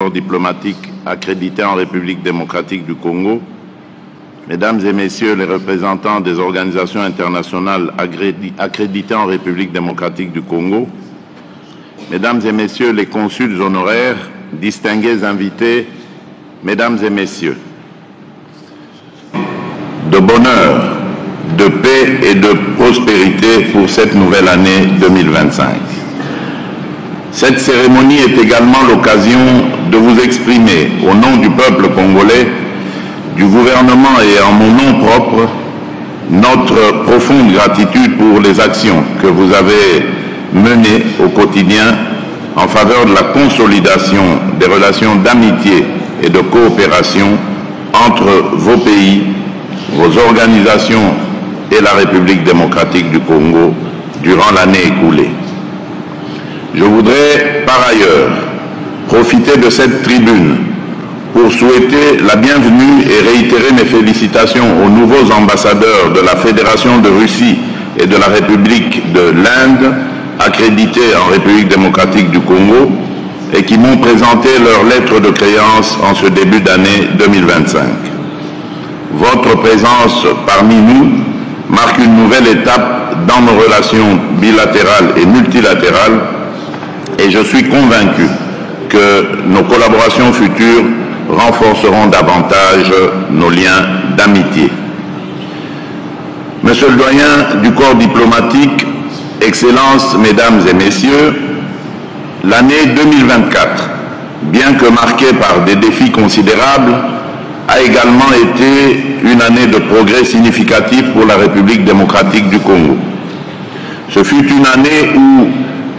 Diplomatique accrédité en République démocratique du Congo, Mesdames et Messieurs les représentants des organisations internationales accréditées en République démocratique du Congo, Mesdames et Messieurs les consuls honoraires, distingués invités, Mesdames et Messieurs, de bonheur, de paix et de prospérité pour cette nouvelle année 2025. Cette cérémonie est également l'occasion de vous exprimer, au nom du peuple congolais, du gouvernement et en mon nom propre, notre profonde gratitude pour les actions que vous avez menées au quotidien en faveur de la consolidation des relations d'amitié et de coopération entre vos pays, vos organisations et la République démocratique du Congo durant l'année écoulée. Je voudrais par ailleurs profiter de cette tribune pour souhaiter la bienvenue et réitérer mes félicitations aux nouveaux ambassadeurs de la Fédération de Russie et de la République de l'Inde, accrédités en République démocratique du Congo, et qui m'ont présenté leur lettre de créance en ce début d'année 2025. Votre présence parmi nous marque une nouvelle étape dans nos relations bilatérales et multilatérales, et je suis convaincu que nos collaborations futures renforceront davantage nos liens d'amitié. Monsieur le doyen du corps diplomatique, Excellences, Mesdames et Messieurs, l'année 2024, bien que marquée par des défis considérables, a également été une année de progrès significatif pour la République démocratique du Congo. Ce fut une année où,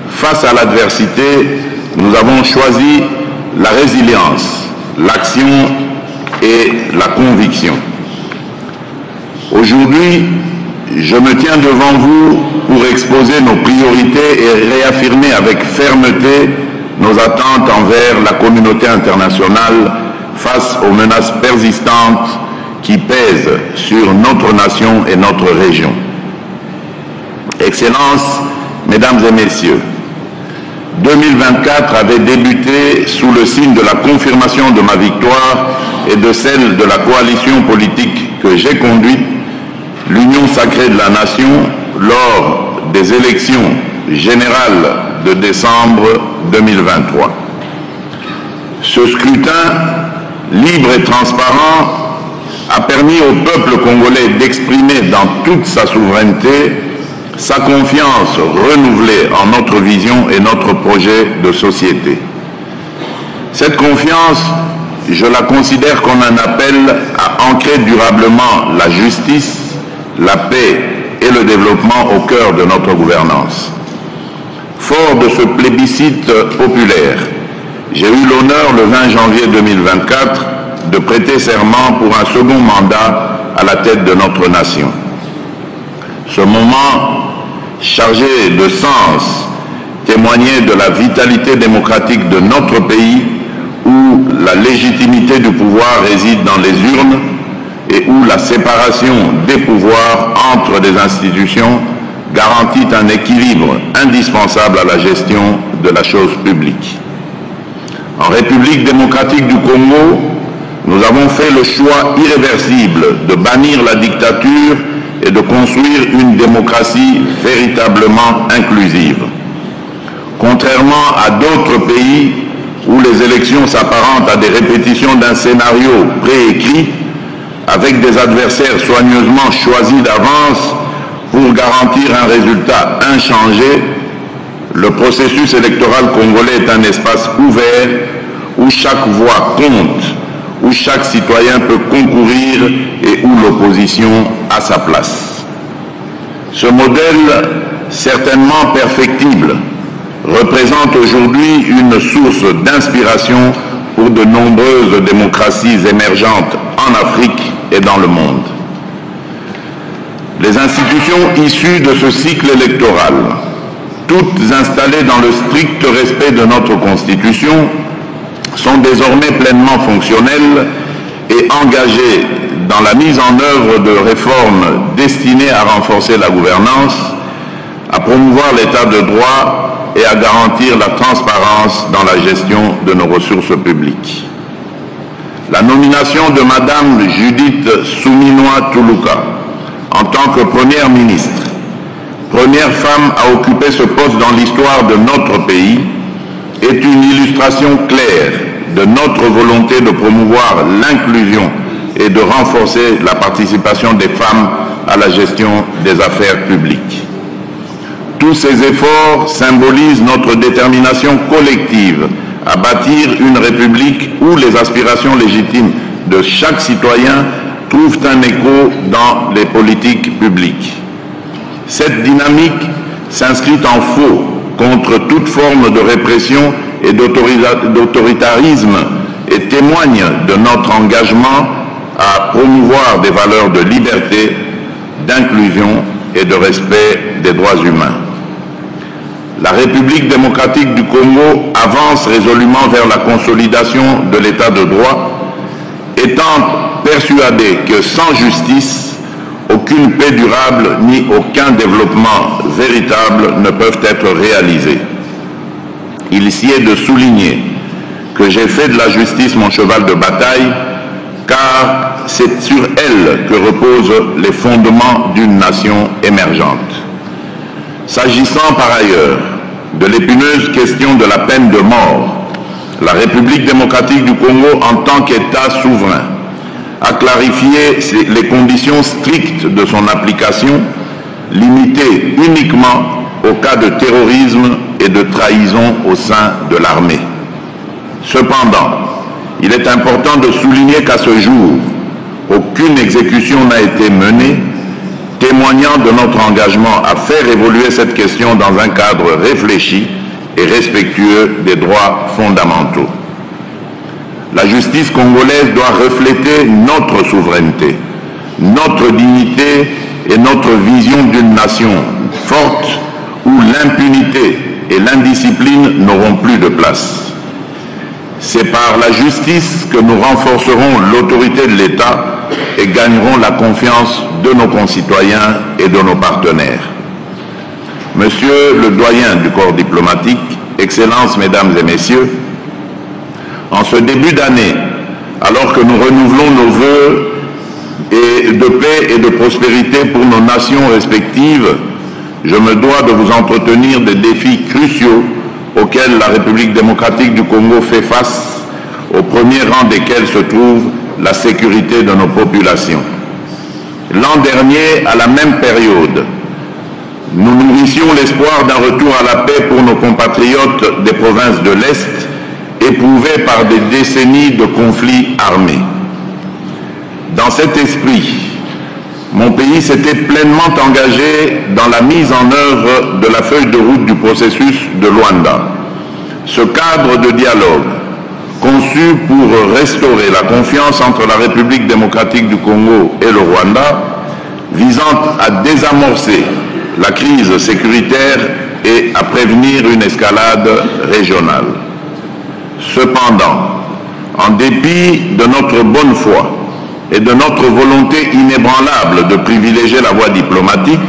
face à l'adversité, nous avons choisi la résilience, l'action et la conviction. Aujourd'hui, je me tiens devant vous pour exposer nos priorités et réaffirmer avec fermeté nos attentes envers la communauté internationale face aux menaces persistantes qui pèsent sur notre nation et notre région. Excellences, Mesdames et Messieurs, 2024 avait débuté sous le signe de la confirmation de ma victoire et de celle de la coalition politique que j'ai conduite, l'Union sacrée de la nation, lors des élections générales de décembre 2023. Ce scrutin libre et transparent a permis au peuple congolais d'exprimer dans toute sa souveraineté sa confiance renouvelée en notre vision et notre projet de société. Cette confiance, je la considère comme un appel à ancrer durablement la justice, la paix et le développement au cœur de notre gouvernance. Fort de ce plébiscite populaire, j'ai eu l'honneur le 20 janvier 2024 de prêter serment pour un second mandat à la tête de notre nation. Ce moment chargé de sens témoignait de la vitalité démocratique de notre pays, où la légitimité du pouvoir réside dans les urnes et où la séparation des pouvoirs entre les institutions garantit un équilibre indispensable à la gestion de la chose publique. En République démocratique du Congo, nous avons fait le choix irréversible de bannir la dictature et de construire une démocratie véritablement inclusive. Contrairement à d'autres pays où les élections s'apparentent à des répétitions d'un scénario préécrit, avec des adversaires soigneusement choisis d'avance pour garantir un résultat inchangé, le processus électoral congolais est un espace ouvert où chaque voix compte, où chaque citoyen peut concourir et où l'opposition a sa place. Ce modèle, certainement perfectible, représente aujourd'hui une source d'inspiration pour de nombreuses démocraties émergentes en Afrique et dans le monde. Les institutions issues de ce cycle électoral, toutes installées dans le strict respect de notre Constitution, sont désormais pleinement fonctionnelles et engagées dans la mise en œuvre de réformes destinées à renforcer la gouvernance, à promouvoir l'état de droit et à garantir la transparence dans la gestion de nos ressources publiques. La nomination de Madame Judith Suminwa Tuluka en tant que Première ministre, première femme à occuper ce poste dans l'histoire de notre pays, est une illustration claire de notre volonté de promouvoir l'inclusion et de renforcer la participation des femmes à la gestion des affaires publiques. Tous ces efforts symbolisent notre détermination collective à bâtir une république où les aspirations légitimes de chaque citoyen trouvent un écho dans les politiques publiques. Cette dynamique s'inscrit en faux contre toute forme de répression et d'autoritarisme et témoigne de notre engagement à promouvoir des valeurs de liberté, d'inclusion et de respect des droits humains. La République démocratique du Congo avance résolument vers la consolidation de l'état de droit, étant persuadée que sans justice, aucune paix durable ni aucun développement véritable ne peuvent être réalisés. Il s'y est de souligner que j'ai fait de la justice mon cheval de bataille, car c'est sur elle que reposent les fondements d'une nation émergente. S'agissant par ailleurs de l'épineuse question de la peine de mort, la République démocratique du Congo, en tant qu'État souverain, a clarifié les conditions strictes de son application, limitées uniquement au cas de terrorisme et de trahison au sein de l'armée. Cependant, il est important de souligner qu'à ce jour, aucune exécution n'a été menée, témoignant de notre engagement à faire évoluer cette question dans un cadre réfléchi et respectueux des droits fondamentaux. La justice congolaise doit refléter notre souveraineté, notre dignité et notre vision d'une nation forte où l'impunité et l'indiscipline n'auront plus de place. C'est par la justice que nous renforcerons l'autorité de l'État et gagnerons la confiance de nos concitoyens et de nos partenaires. Monsieur le doyen du corps diplomatique, Excellences, Mesdames et Messieurs, en ce début d'année, alors que nous renouvelons nos vœux de paix et de prospérité pour nos nations respectives, je me dois de vous entretenir des défis cruciaux auxquels la République démocratique du Congo fait face, au premier rang desquels se trouve la sécurité de nos populations. L'an dernier, à la même période, nous nourrissions l'espoir d'un retour à la paix pour nos compatriotes des provinces de l'Est, éprouvés par des décennies de conflits armés. Dans cet esprit, mon pays s'était pleinement engagé dans la mise en œuvre de la feuille de route du processus de Luanda. Ce cadre de dialogue, conçu pour restaurer la confiance entre la République démocratique du Congo et le Rwanda, visant à désamorcer la crise sécuritaire et à prévenir une escalade régionale. Cependant, en dépit de notre bonne foi et de notre volonté inébranlable de privilégier la voie diplomatique,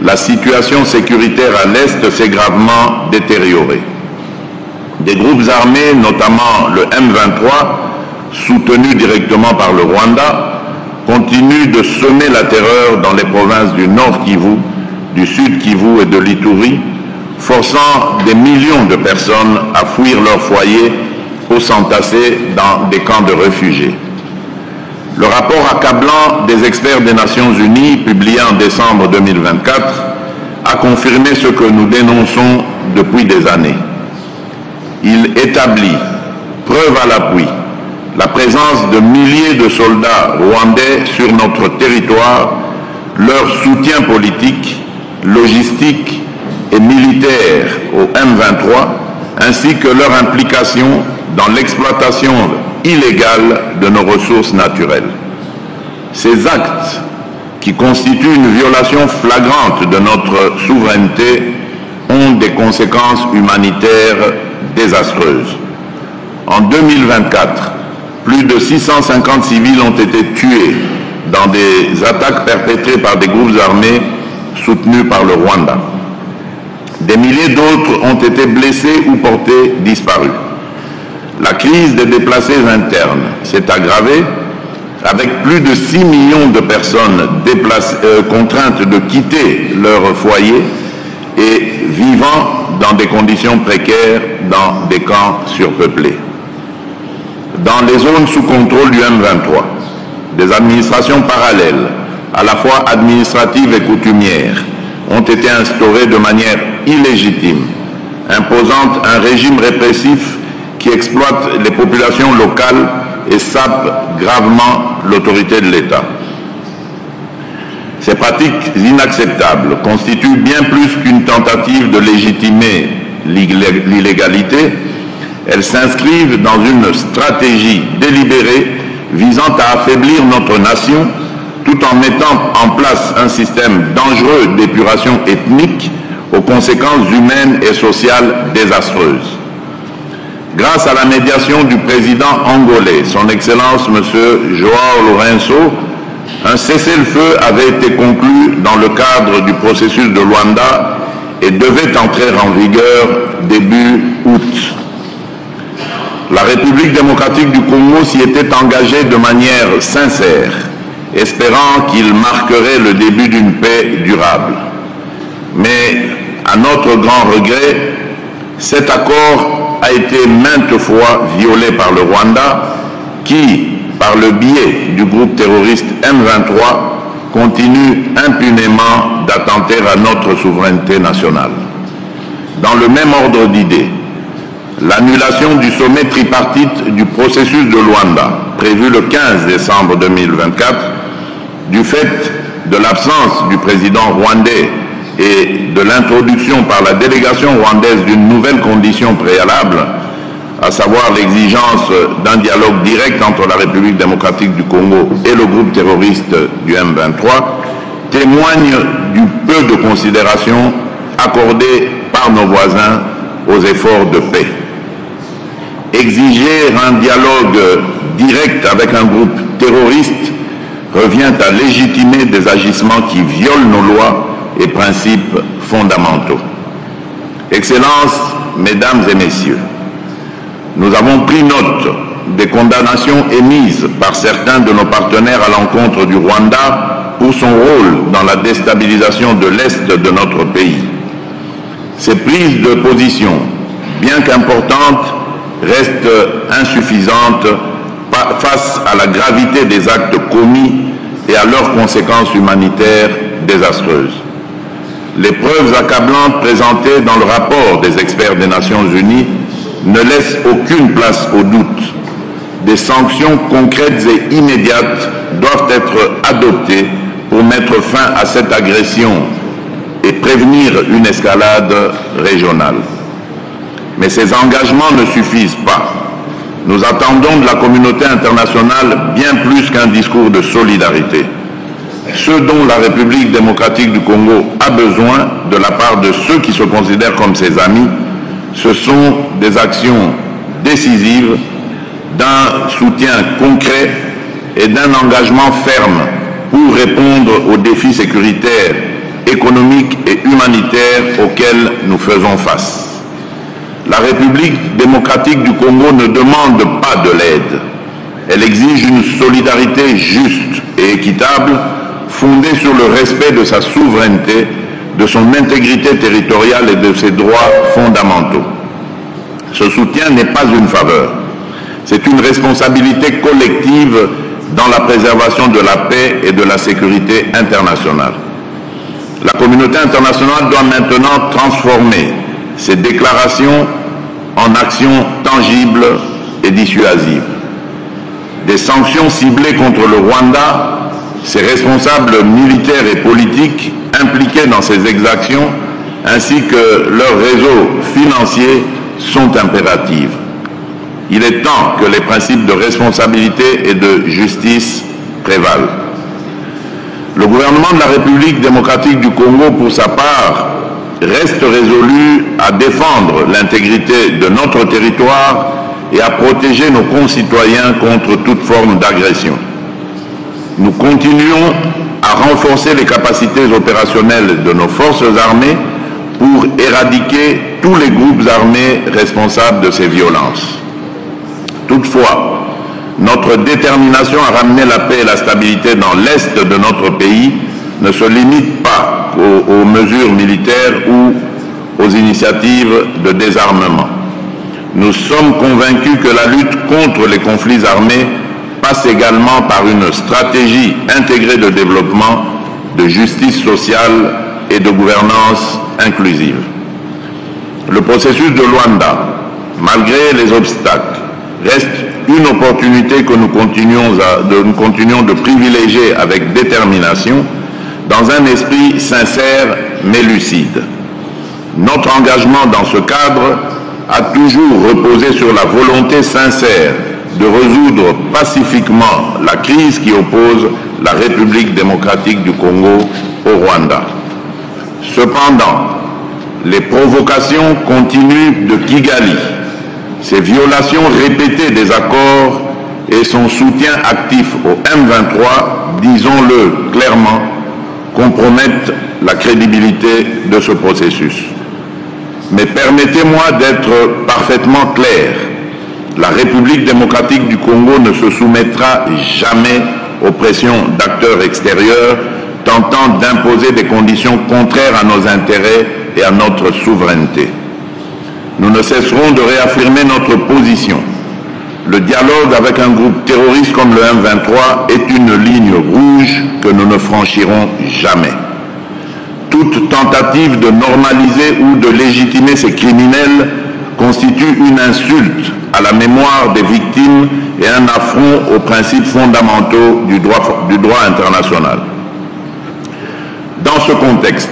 la situation sécuritaire à l'Est s'est gravement détériorée. Des groupes armés, notamment le M23, soutenu directement par le Rwanda, continuent de semer la terreur dans les provinces du Nord Kivu, du Sud Kivu et de l'Ituri, forçant des millions de personnes à fuir leur foyer ou s'entasser dans des camps de réfugiés. Le rapport accablant des experts des Nations Unies, publié en décembre 2024, a confirmé ce que nous dénonçons depuis des années. Il établit, preuve à l'appui, la présence de milliers de soldats rwandais sur notre territoire, leur soutien politique, logistique et militaire au M23, ainsi que leur implication dans l'exploitation illégale de nos ressources naturelles. Ces actes, qui constituent une violation flagrante de notre souveraineté, ont des conséquences humanitaires désastreuses. En 2024, plus de 650 civils ont été tués dans des attaques perpétrées par des groupes armés soutenus par le Rwanda. Des milliers d'autres ont été blessés ou portés disparus. La crise des déplacés internes s'est aggravée avec plus de 6 millions de personnes contraintes de quitter leur foyer et vivant dans des conditions précaires dans des camps surpeuplés. Dans les zones sous contrôle du M23, des administrations parallèles, à la fois administratives et coutumières, ont été instaurées de manière illégitime, imposant un régime répressif qui exploite les populations locales et sape gravement l'autorité de l'État. Ces pratiques inacceptables constituent bien plus qu'une tentative de légitimer l'illégalité. Elles s'inscrivent dans une stratégie délibérée visant à affaiblir notre nation tout en mettant en place un système dangereux d'épuration ethnique aux conséquences humaines et sociales désastreuses. Grâce à la médiation du président angolais, son Excellence M. João Lourenço, un cessez-le-feu avait été conclu dans le cadre du processus de Luanda et devait entrer en vigueur début août. La République démocratique du Congo s'y était engagée de manière sincère, espérant qu'il marquerait le début d'une paix durable. Mais, à notre grand regret, cet accord a été maintes fois violé par le Rwanda, qui, par le biais du groupe terroriste M23, continue impunément d'attenter à notre souveraineté nationale. Dans le même ordre d'idées, l'annulation du sommet tripartite du processus de Luanda, prévu le 15 décembre 2024, du fait de l'absence du président rwandais et de l'introduction par la délégation rwandaise d'une nouvelle condition préalable, à savoir l'exigence d'un dialogue direct entre la République démocratique du Congo et le groupe terroriste du M23, témoigne du peu de considération accordée par nos voisins aux efforts de paix. Exiger un dialogue direct avec un groupe terroriste revient à légitimer des agissements qui violent nos lois et principes fondamentaux. Excellences, Mesdames et Messieurs, nous avons pris note des condamnations émises par certains de nos partenaires à l'encontre du Rwanda pour son rôle dans la déstabilisation de l'Est de notre pays. Ces prises de position, bien qu'importantes, restent insuffisantes face à la gravité des actes commis et à leurs conséquences humanitaires désastreuses. Les preuves accablantes présentées dans le rapport des experts des Nations Unies ne laissent aucune place au doute. Des sanctions concrètes et immédiates doivent être adoptées pour mettre fin à cette agression et prévenir une escalade régionale. Mais ces engagements ne suffisent pas. Nous attendons de la communauté internationale bien plus qu'un discours de solidarité. Ce dont la République démocratique du Congo a besoin de la part de ceux qui se considèrent comme ses amis, ce sont des actions décisives, d'un soutien concret et d'un engagement ferme pour répondre aux défis sécuritaires, économiques et humanitaires auxquels nous faisons face. La République démocratique du Congo ne demande pas de l'aide. Elle exige une solidarité juste et équitable, fondée sur le respect de sa souveraineté, de son intégrité territoriale et de ses droits fondamentaux. Ce soutien n'est pas une faveur. C'est une responsabilité collective dans la préservation de la paix et de la sécurité internationale. La communauté internationale doit maintenant transformer ces déclarations en actions tangibles et dissuasives. Des sanctions ciblées contre le Rwanda, ses responsables militaires et politiques impliqués dans ces exactions, ainsi que leurs réseaux financiers sont impératives. Il est temps que les principes de responsabilité et de justice prévalent. Le gouvernement de la République démocratique du Congo, pour sa part, reste résolu à défendre l'intégrité de notre territoire et à protéger nos concitoyens contre toute forme d'agression. Nous continuons à renforcer les capacités opérationnelles de nos forces armées pour éradiquer tous les groupes armés responsables de ces violences. Toutefois, notre détermination à ramener la paix et la stabilité dans l'Est de notre pays ne se limite pas aux mesures militaires ou aux initiatives de désarmement. Nous sommes convaincus que la lutte contre les conflits armés passe également par une stratégie intégrée de développement, de justice sociale et de gouvernance inclusive. Le processus de Luanda, malgré les obstacles, reste une opportunité que nous continuons de privilégier avec détermination dans un esprit sincère mais lucide. Notre engagement dans ce cadre a toujours reposé sur la volonté sincère de résoudre pacifiquement la crise qui oppose la République démocratique du Congo au Rwanda. Cependant, les provocations continues de Kigali, ses violations répétées des accords et son soutien actif au M23, disons-le clairement, compromettent la crédibilité de ce processus. Mais permettez-moi d'être parfaitement clair. La République démocratique du Congo ne se soumettra jamais aux pressions d'acteurs extérieurs tentant d'imposer des conditions contraires à nos intérêts et à notre souveraineté. Nous ne cesserons de réaffirmer notre position. Le dialogue avec un groupe terroriste comme le M23 est une ligne rouge que nous ne franchirons jamais. Toute tentative de normaliser ou de légitimer ces criminels constitue une insulte à la mémoire des victimes et un affront aux principes fondamentaux du droit international. Dans ce contexte,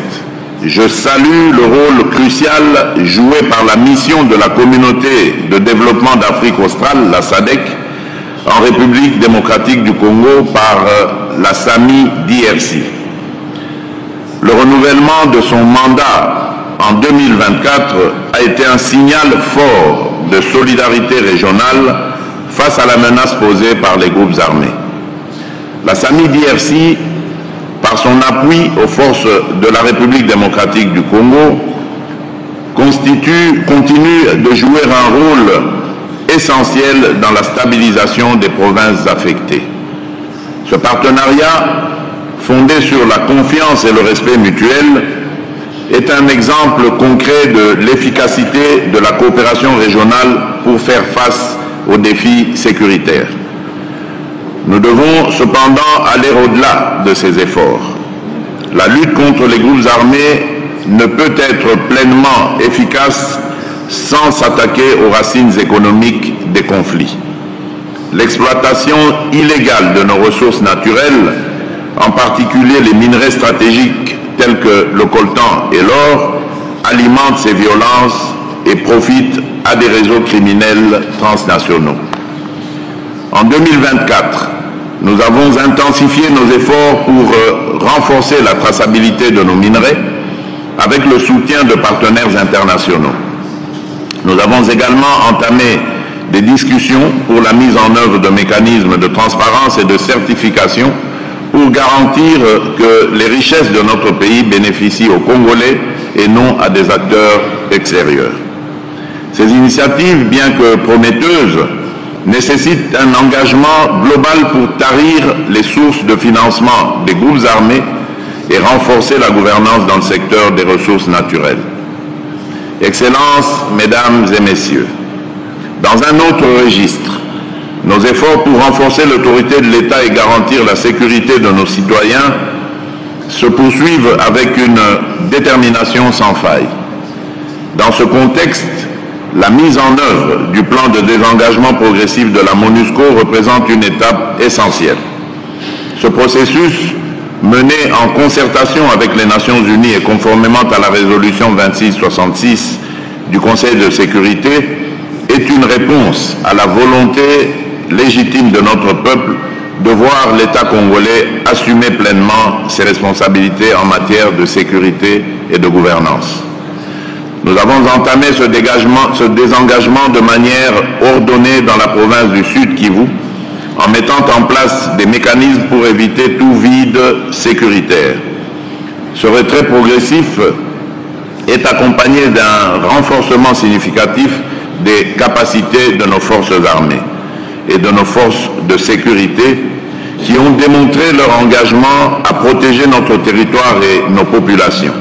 je salue le rôle crucial joué par la mission de la Communauté de développement d'Afrique australe, la SADC, en République démocratique du Congo par la SAMI DRC. Le renouvellement de son mandat en 2024 a été un signal fort de solidarité régionale face à la menace posée par les groupes armés. La SAMI DRC, par son appui aux forces de la République démocratique du Congo, continue de jouer un rôle essentiel dans la stabilisation des provinces affectées. Ce partenariat, fondé sur la confiance et le respect mutuel, est un exemple concret de l'efficacité de la coopération régionale pour faire face aux défis sécuritaires. Nous devons cependant aller au-delà de ces efforts. La lutte contre les groupes armés ne peut être pleinement efficace sans s'attaquer aux racines économiques des conflits. L'exploitation illégale de nos ressources naturelles, en particulier les minerais stratégiques tels que le coltan et l'or, alimente ces violences et profite à des réseaux criminels transnationaux. En 2024, nous avons intensifié nos efforts pour renforcer la traçabilité de nos minerais avec le soutien de partenaires internationaux. Nous avons également entamé des discussions pour la mise en œuvre de mécanismes de transparence et de certification pour garantir que les richesses de notre pays bénéficient aux Congolais et non à des acteurs extérieurs. Ces initiatives, bien que prometteuses, nécessitent un engagement global pour tarir les sources de financement des groupes armés et renforcer la gouvernance dans le secteur des ressources naturelles. Excellences, Mesdames et Messieurs, dans un autre registre, nos efforts pour renforcer l'autorité de l'État et garantir la sécurité de nos citoyens se poursuivent avec une détermination sans faille. Dans ce contexte, la mise en œuvre du plan de désengagement progressif de la MONUSCO représente une étape essentielle. Ce processus, mené en concertation avec les Nations Unies et conformément à la résolution 2666 du Conseil de sécurité, est une réponse à la volonté légitime de notre peuple de voir l'État congolais assumer pleinement ses responsabilités en matière de sécurité et de gouvernance. Nous avons entamé ce désengagement de manière ordonnée dans la province du Sud Kivu, en mettant en place des mécanismes pour éviter tout vide sécuritaire. Ce retrait progressif est accompagné d'un renforcement significatif des capacités de nos forces armées et de nos forces de sécurité qui ont démontré leur engagement à protéger notre territoire et nos populations.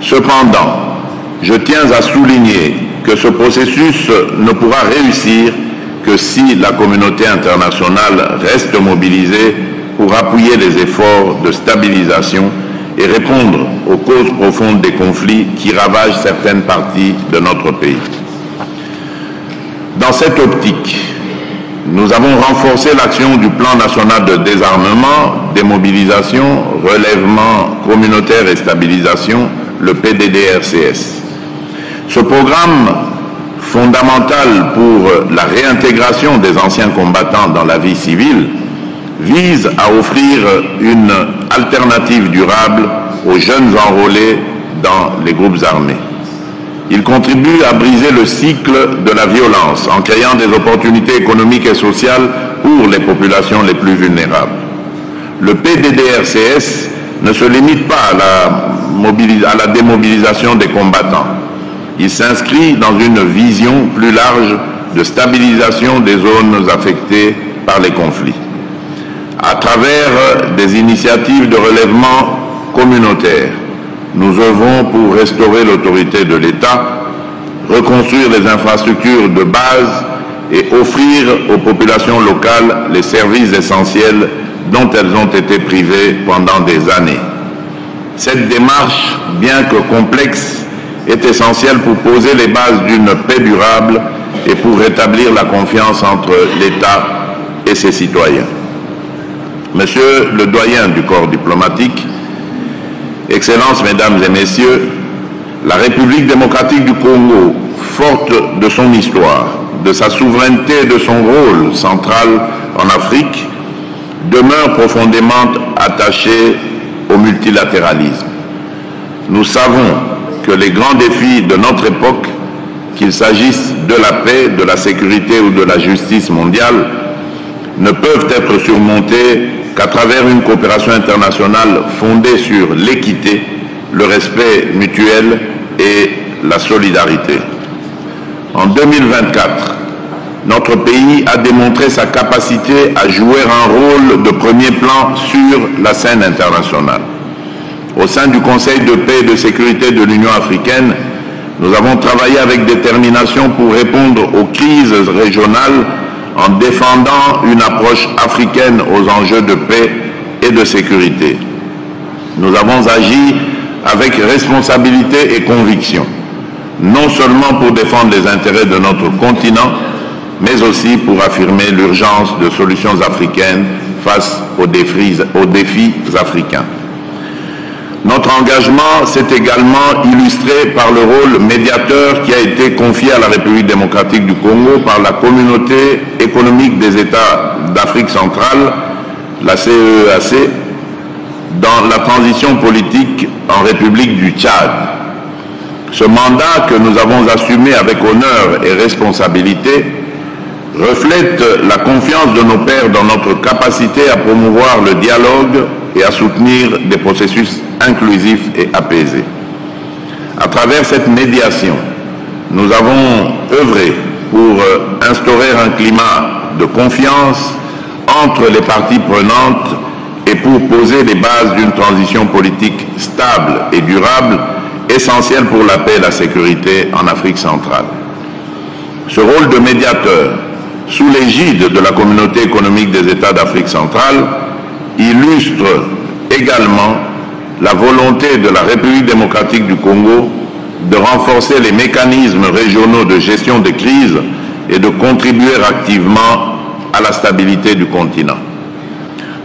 Cependant, je tiens à souligner que ce processus ne pourra réussir que si la communauté internationale reste mobilisée pour appuyer les efforts de stabilisation et répondre aux causes profondes des conflits qui ravagent certaines parties de notre pays. Dans cette optique, nous avons renforcé l'action du Plan national de désarmement, démobilisation, relèvement communautaire et stabilisation, le PDDRCS. Ce programme, fondamental pour la réintégration des anciens combattants dans la vie civile, vise à offrir une alternative durable aux jeunes enrôlés dans les groupes armés. Il contribue à briser le cycle de la violence en créant des opportunités économiques et sociales pour les populations les plus vulnérables. Le PDDRCS ne se limite pas à la démobilisation des combattants. Il s'inscrit dans une vision plus large de stabilisation des zones affectées par les conflits. À travers des initiatives de relèvement communautaire, nous œuvrons pour restaurer l'autorité de l'État, reconstruire les infrastructures de base et offrir aux populations locales les services essentiels dont elles ont été privées pendant des années. Cette démarche, bien que complexe, est essentielle pour poser les bases d'une paix durable et pour rétablir la confiance entre l'État et ses citoyens. Monsieur le doyen du corps diplomatique, Excellences, Mesdames et Messieurs, la République démocratique du Congo, forte de son histoire, de sa souveraineté et de son rôle central en Afrique, demeure profondément attachée au multilatéralisme. Nous savons que les grands défis de notre époque, qu'il s'agisse de la paix, de la sécurité ou de la justice mondiale, ne peuvent être surmontés qu'à travers une coopération internationale fondée sur l'équité, le respect mutuel et la solidarité. En 2024, notre pays a démontré sa capacité à jouer un rôle de premier plan sur la scène internationale. Au sein du Conseil de paix et de sécurité de l'Union africaine, nous avons travaillé avec détermination pour répondre aux crises régionales en défendant une approche africaine aux enjeux de paix et de sécurité. Nous avons agi avec responsabilité et conviction, non seulement pour défendre les intérêts de notre continent, mais aussi pour affirmer l'urgence de solutions africaines face aux défis africains. Notre engagement s'est également illustré par le rôle médiateur qui a été confié à la République démocratique du Congo par la Communauté économique des États d'Afrique centrale, la CEEAC, dans la transition politique en République du Tchad. Ce mandat que nous avons assumé avec honneur et responsabilité reflète la confiance de nos pairs dans notre capacité à promouvoir le dialogue et à soutenir des processus inclusifs et apaisés. À travers cette médiation, nous avons œuvré pour instaurer un climat de confiance entre les parties prenantes et pour poser les bases d'une transition politique stable et durable, essentielle pour la paix et la sécurité en Afrique centrale. Ce rôle de médiateur, sous l'égide de la Communauté économique des États d'Afrique centrale, illustre également la volonté de la République démocratique du Congo de renforcer les mécanismes régionaux de gestion des crises et de contribuer activement à la stabilité du continent.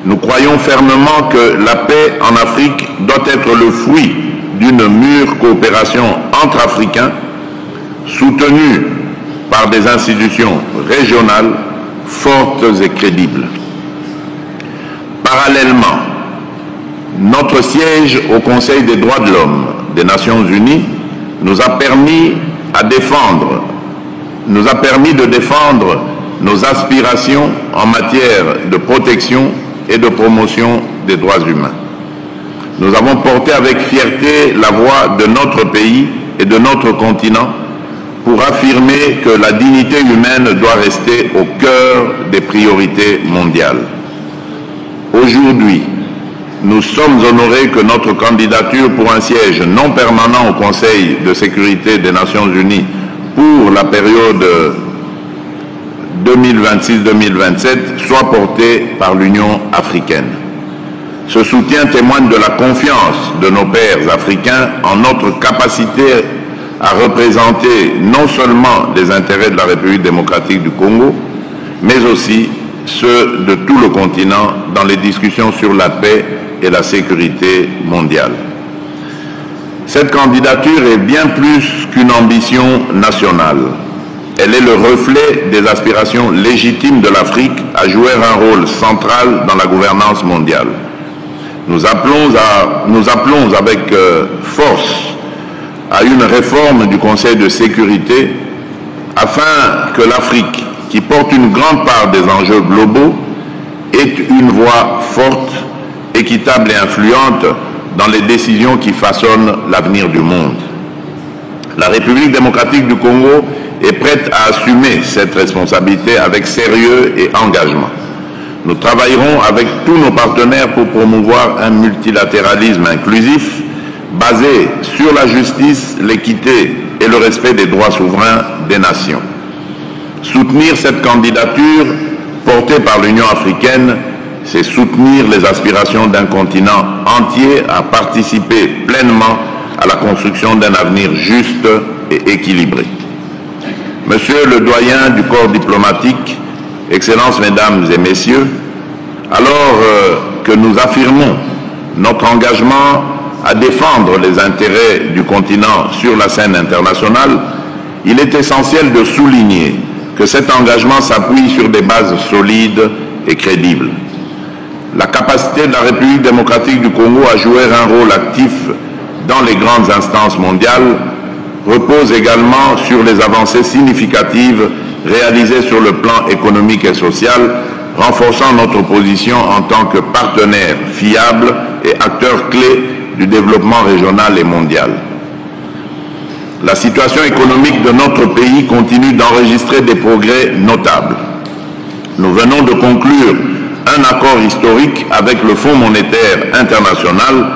Nous croyons fermement que la paix en Afrique doit être le fruit d'une mûre coopération entre Africains, soutenue par des institutions régionales fortes et crédibles. Parallèlement, notre siège au Conseil des droits de l'homme des Nations Unies nous a permis de défendre nos aspirations en matière de protection et de promotion des droits humains. nous avons porté avec fierté la voix de notre pays et de notre continent pour affirmer que la dignité humaine doit rester au cœur des priorités mondiales. Aujourd'hui, nous sommes honorés que notre candidature pour un siège non permanent au Conseil de sécurité des Nations Unies pour la période 2026-2027 soit portée par l'Union africaine. Ce soutien témoigne de la confiance de nos pairs africains en notre capacité à représenter non seulement les intérêts de la République démocratique du Congo, mais aussi ceux de tout le continent dans les discussions sur la paix et la sécurité mondiale. Cette candidature est bien plus qu'une ambition nationale. Elle est le reflet des aspirations légitimes de l'Afrique à jouer un rôle central dans la gouvernance mondiale. Nous appelons avec force à une réforme du Conseil de sécurité afin que l'Afrique, qui porte une grande part des enjeux globaux, ait une voix forte, équitable et influente dans les décisions qui façonnent l'avenir du monde. La République démocratique du Congo est prête à assumer cette responsabilité avec sérieux et engagement. Nous travaillerons avec tous nos partenaires pour promouvoir un multilatéralisme inclusif basé sur la justice, l'équité et le respect des droits souverains des nations. Soutenir cette candidature portée par l'Union africaine, c'est soutenir les aspirations d'un continent entier à participer pleinement à la construction d'un avenir juste et équilibré. Monsieur le doyen du corps diplomatique, Excellences, Mesdames et Messieurs, alors que nous affirmons notre engagement à défendre les intérêts du continent sur la scène internationale, il est essentiel de souligner que cet engagement s'appuie sur des bases solides et crédibles. La capacité de la République démocratique du Congo à jouer un rôle actif dans les grandes instances mondiales repose également sur les avancées significatives réalisées sur le plan économique et social, renforçant notre position en tant que partenaire fiable et acteur clé du développement régional et mondial. La situation économique de notre pays continue d'enregistrer des progrès notables. Nous venons de conclure un accord historique avec le Fonds monétaire international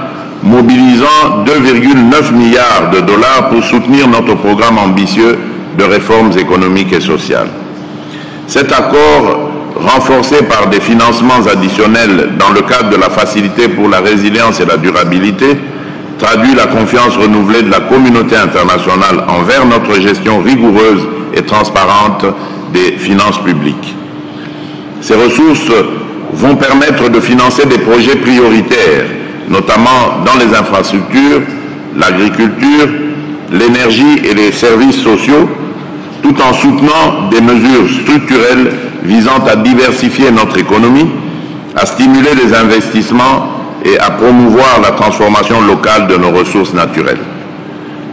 mobilisant 2,9 milliards de dollars pour soutenir notre programme ambitieux de réformes économiques et sociales. Cet accord, renforcé par des financements additionnels dans le cadre de la Facilité pour la résilience et la durabilité, traduit la confiance renouvelée de la communauté internationale envers notre gestion rigoureuse et transparente des finances publiques. Ces ressources vont permettre de financer des projets prioritaires, notamment dans les infrastructures, l'agriculture, l'énergie et les services sociaux, tout en soutenant des mesures structurelles visant à diversifier notre économie, à stimuler les investissements et à promouvoir la transformation locale de nos ressources naturelles.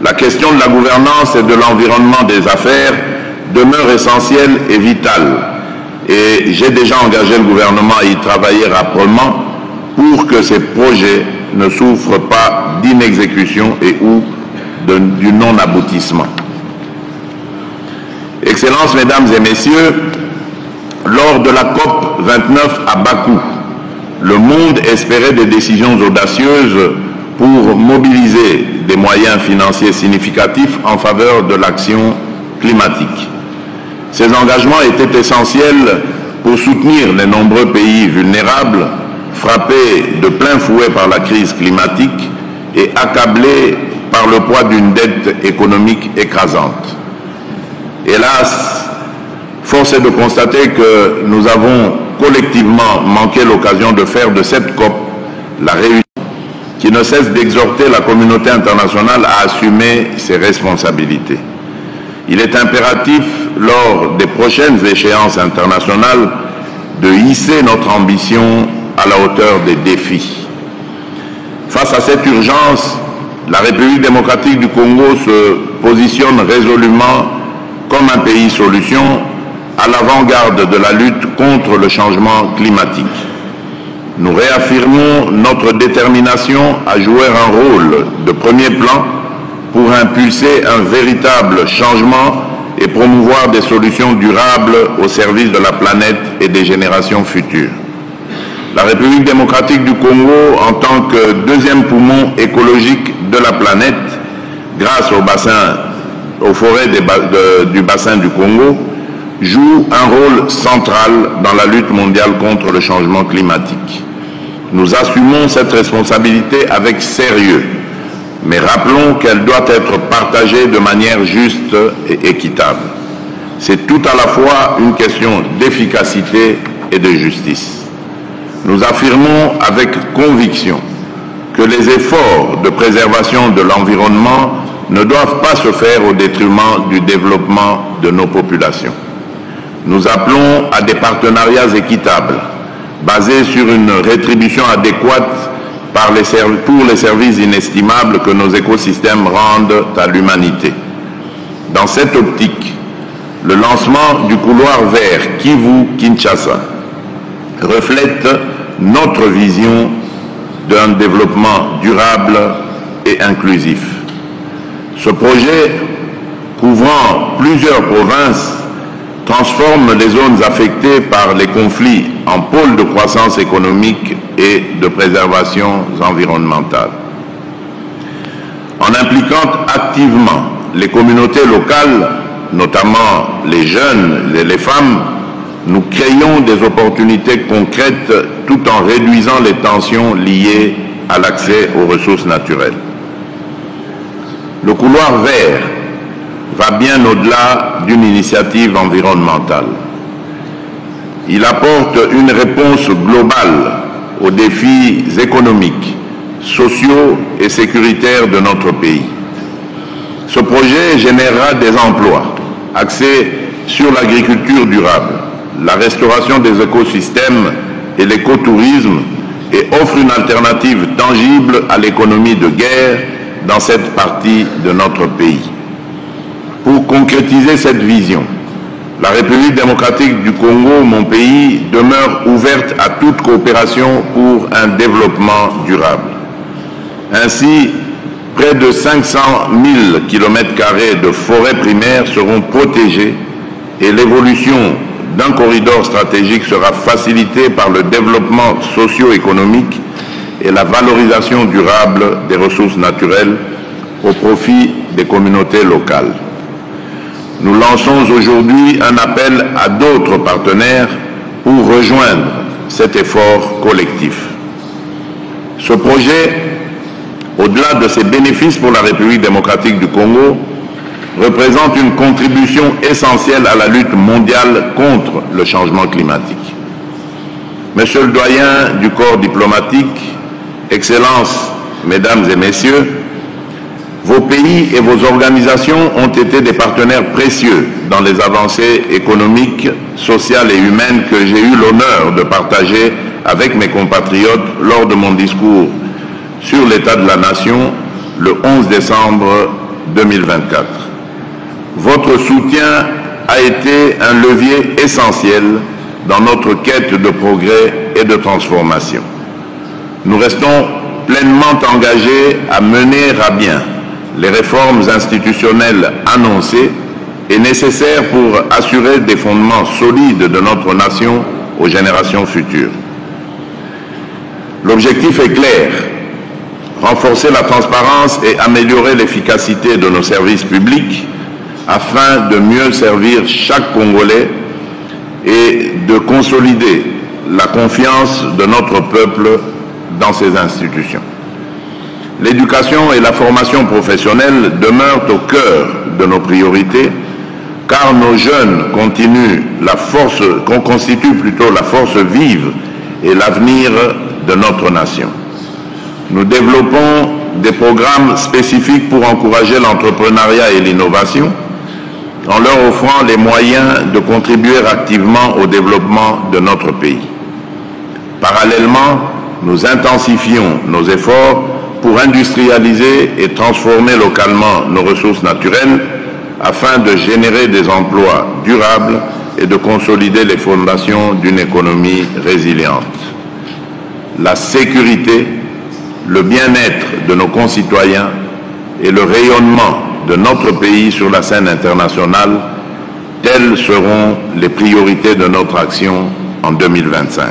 La question de la gouvernance et de l'environnement des affaires demeure essentielle et vitale, et j'ai déjà engagé le gouvernement à y travailler âprement pour que ces projets ne souffrent pas d'inexécution et ou du non-aboutissement. Excellences, Mesdames et Messieurs, lors de la COP 29 à Bakou, le monde espérait des décisions audacieuses pour mobiliser des moyens financiers significatifs en faveur de l'action climatique. Ces engagements étaient essentiels pour soutenir les nombreux pays vulnérables, frappés de plein fouet par la crise climatique et accablés par le poids d'une dette économique écrasante. Hélas, force est de constater que nous avons collectivement manqué l'occasion de faire de cette COP la réussite qui ne cesse d'exhorter la communauté internationale à assumer ses responsabilités. Il est impératif, lors des prochaines échéances internationales, de hisser notre ambition à la hauteur des défis. Face à cette urgence, la République démocratique du Congo se positionne résolument comme un pays solution à l'avant-garde de la lutte contre le changement climatique. Nous réaffirmons notre détermination à jouer un rôle de premier plan pour impulser un véritable changement et promouvoir des solutions durables au service de la planète et des générations futures. La République démocratique du Congo, en tant que deuxième poumon écologique de la planète, grâce aux forêts du bassin du Congo, joue un rôle central dans la lutte mondiale contre le changement climatique. Nous assumons cette responsabilité avec sérieux, mais rappelons qu'elle doit être partagée de manière juste et équitable. C'est tout à la fois une question d'efficacité et de justice. Nous affirmons avec conviction que les efforts de préservation de l'environnement ne doivent pas se faire au détriment du développement de nos populations. Nous appelons à des partenariats équitables, basés sur une rétribution adéquate pour les services inestimables que nos écosystèmes rendent à l'humanité. Dans cette optique, le lancement du couloir vert Kivu-Kinshasa reflète notre vision d'un développement durable et inclusif. Ce projet, couvrant plusieurs provinces, transforme les zones affectées par les conflits en pôles de croissance économique et de préservation environnementale. En impliquant activement les communautés locales, notamment les jeunes et les femmes, nous créons des opportunités concrètes tout en réduisant les tensions liées à l'accès aux ressources naturelles. Le couloir vert va bien au-delà d'une initiative environnementale. Il apporte une réponse globale aux défis économiques, sociaux et sécuritaires de notre pays. Ce projet générera des emplois axés sur l'agriculture durable, la restauration des écosystèmes et l'écotourisme et offre une alternative tangible à l'économie de guerre dans cette partie de notre pays. Pour concrétiser cette vision, la République démocratique du Congo, mon pays, demeure ouverte à toute coopération pour un développement durable. Ainsi, près de 500 000 km² de forêts primaires seront protégées et l'évolution d'un corridor stratégique sera facilitée par le développement socio-économique et la valorisation durable des ressources naturelles au profit des communautés locales. Nous lançons aujourd'hui un appel à d'autres partenaires pour rejoindre cet effort collectif. Ce projet, au-delà de ses bénéfices pour la République démocratique du Congo, représente une contribution essentielle à la lutte mondiale contre le changement climatique. Monsieur le doyen du corps diplomatique, Excellences, Mesdames et Messieurs, vos pays et vos organisations ont été des partenaires précieux dans les avancées économiques, sociales et humaines que j'ai eu l'honneur de partager avec mes compatriotes lors de mon discours sur l'état de la nation le 11 décembre 2024. Votre soutien a été un levier essentiel dans notre quête de progrès et de transformation. Nous restons pleinement engagés à mener à bien les réformes institutionnelles annoncées et nécessaires pour assurer des fondements solides de notre nation aux générations futures. L'objectif est clair: renforcer la transparence et améliorer l'efficacité de nos services publics afin de mieux servir chaque Congolais et de consolider la confiance de notre peuple dans ces institutions. L'éducation et la formation professionnelle demeurent au cœur de nos priorités, car nos jeunes constituent plutôt la force vive et l'avenir de notre nation. Nous développons des programmes spécifiques pour encourager l'entrepreneuriat et l'innovation, en leur offrant les moyens de contribuer activement au développement de notre pays. Parallèlement, nous intensifions nos efforts pour industrialiser et transformer localement nos ressources naturelles afin de générer des emplois durables et de consolider les fondations d'une économie résiliente. la sécurité, le bien-être de nos concitoyens et le rayonnement de notre pays sur la scène internationale, telles seront les priorités de notre action en 2025.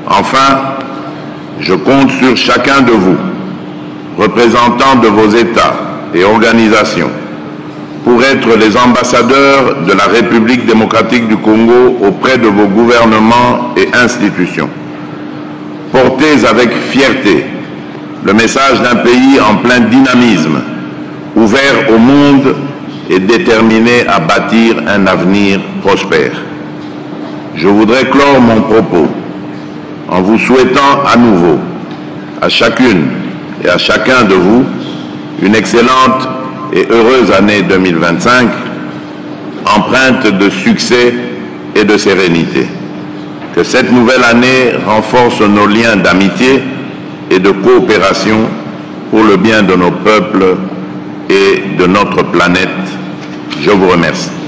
Enfin, je compte sur chacun de vous, représentants de vos États et organisations, pour être les ambassadeurs de la République démocratique du Congo auprès de vos gouvernements et institutions. Portez avec fierté le message d'un pays en plein dynamisme, ouvert au monde et déterminé à bâtir un avenir prospère. Je voudrais clore mon propos en vous souhaitant à nouveau, à chacune et à chacun de vous, une excellente et heureuse année 2025, empreinte de succès et de sérénité. Que cette nouvelle année renforce nos liens d'amitié et de coopération pour le bien de nos peuples et de notre planète. Je vous remercie.